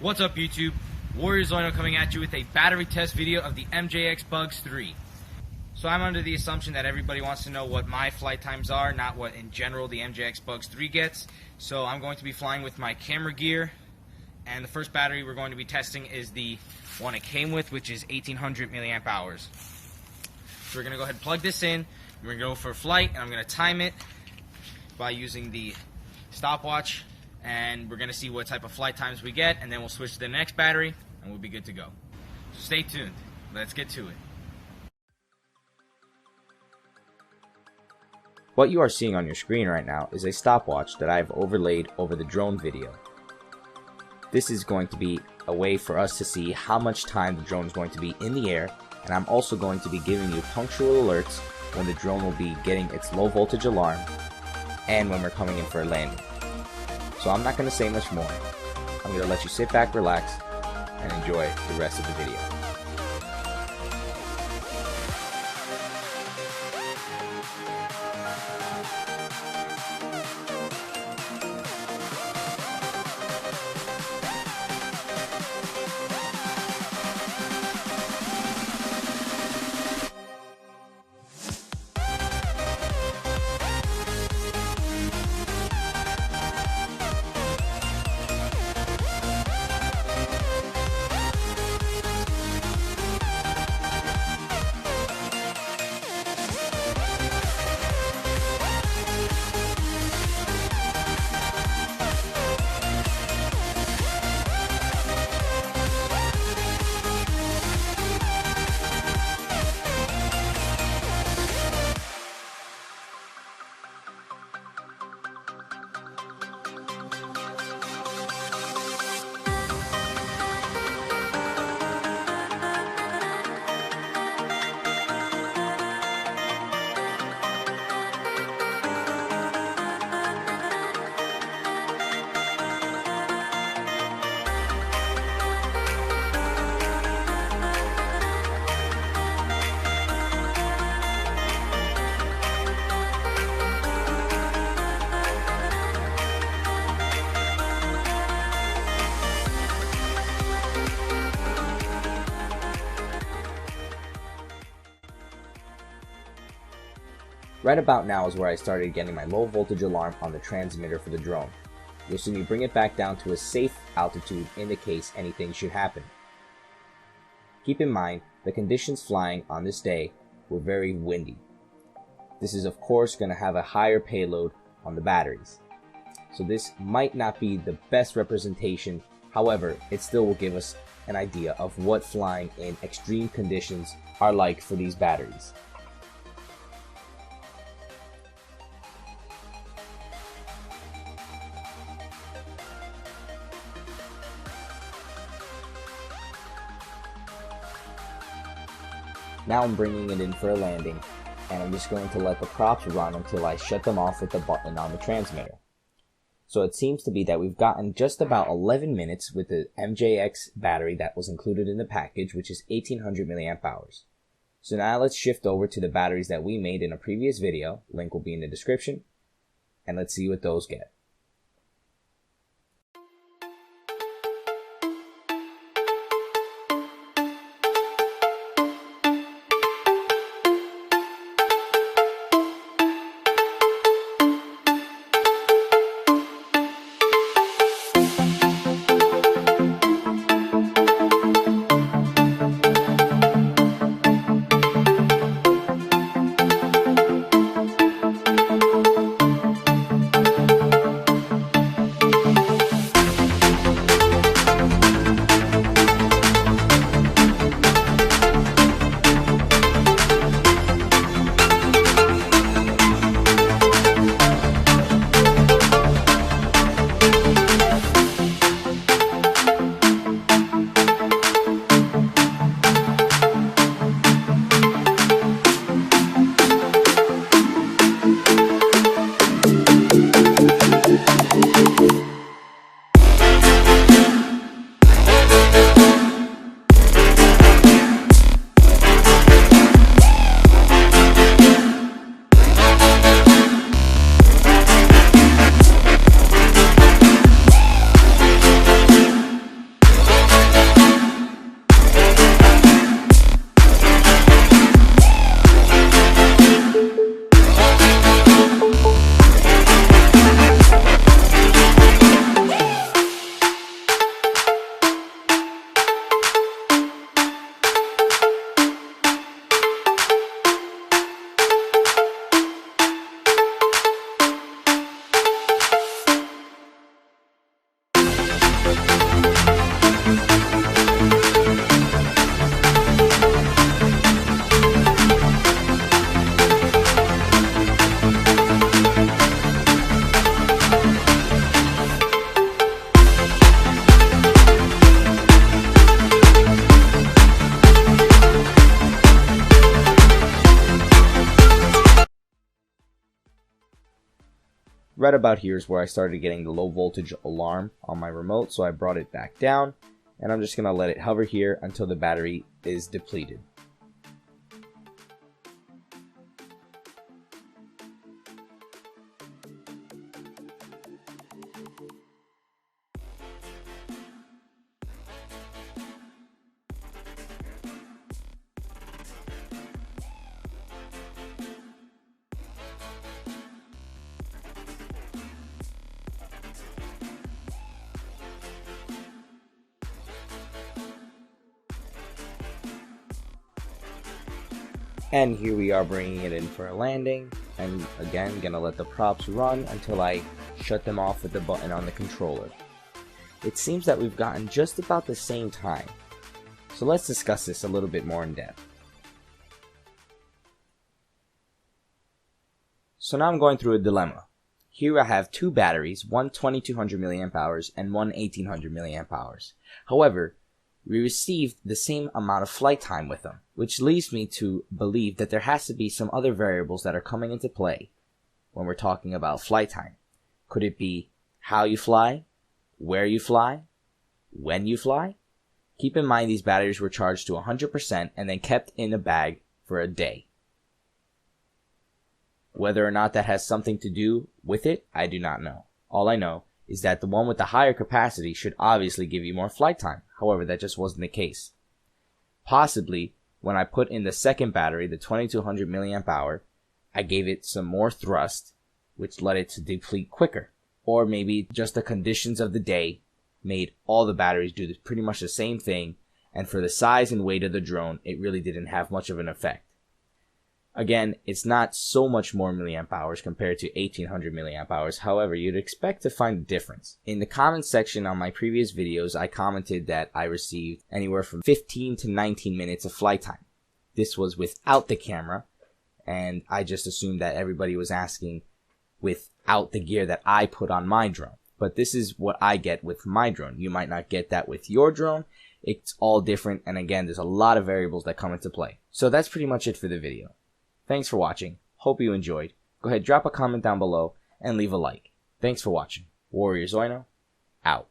What's up YouTube? Warrior Zoino coming at you with a battery test video of the MJX Bugs 3. So I'm under the assumption that everybody wants to know what my flight times are, not what in general the MJX Bugs 3 gets. So I'm going to be flying with my camera gear, and the first battery we're going to be testing is the one it came with, which is 1800 milliamp hours. So we're going to go ahead and plug this in. We're going to go for a flight, and I'm going to time it by using the stopwatch, and we're going to see what type of flight times we get, and then we'll switch to the next battery and we'll be good to go. So stay tuned. Let's get to it. What you are seeing on your screen right now is a stopwatch that I've overlaid over the drone video. This is going to be a way for us to see how much time the drone is going to be in the air, and I'm also going to be giving you punctual alerts when the drone will be getting its low voltage alarm and when we're coming in for a landing. So I'm not going to say much more. I'm going to let you sit back, relax, and enjoy the rest of the video. Right about now is where I started getting my low voltage alarm on the transmitter for the drone. You'll see me bring it back down to a safe altitude in the case anything should happen. Keep in mind, the conditions flying on this day were very windy. This is of course going to have a higher payload on the batteries. So this might not be the best representation, however, it still will give us an idea of what flying in extreme conditions are like for these batteries. Now I'm bringing it in for a landing, and I'm just going to let the props run until I shut them off with the button on the transmitter. So it seems to be that we've gotten just about 11 minutes with the MJX battery that was included in the package, which is 1800 milliamp hours. So now let's shift over to the batteries that we made in a previous video, link will be in the description, and let's see what those get. Right about here is where I started getting the low voltage alarm on my remote, so I brought it back down, and I'm just going to let it hover here until the battery is depleted. And here we are bringing it in for a landing, and again gonna let the props run until I shut them off with the button on the controller. It seems that we've gotten just about the same time, so let's discuss this a little bit more in depth. So now I'm going through a dilemma. Here I have two batteries, one 2200 mAh and one 1800 mAh. However, we received the same amount of flight time with them, which leads me to believe that there has to be some other variables that are coming into play when we're talking about flight time. Could it be how you fly, where you fly, when you fly? Keep in mind these batteries were charged to 100% and then kept in a bag for a day. Whether or not that has something to do with it, I do not know. All I know is that the one with the higher capacity should obviously give you more flight time. However, that just wasn't the case. Possibly, when I put in the second battery, the 2200 mAh, I gave it some more thrust, which led it to deplete quicker. Or maybe just the conditions of the day made all the batteries do pretty much the same thing, and for the size and weight of the drone, it really didn't have much of an effect. Again, it's not so much more milliamp hours compared to 1800 milliamp hours. However, you'd expect to find a difference. In the comments section on my previous videos, I commented that I received anywhere from 15 to 19 minutes of flight time. This was without the camera, and I just assumed that everybody was asking without the gear that I put on my drone. But this is what I get with my drone. You might not get that with your drone. It's all different, and again, there's a lot of variables that come into play. So that's pretty much it for the video. Thanks for watching. Hope you enjoyed. Go ahead, drop a comment down below and leave a like. Thanks for watching. Warrior Zoino, out.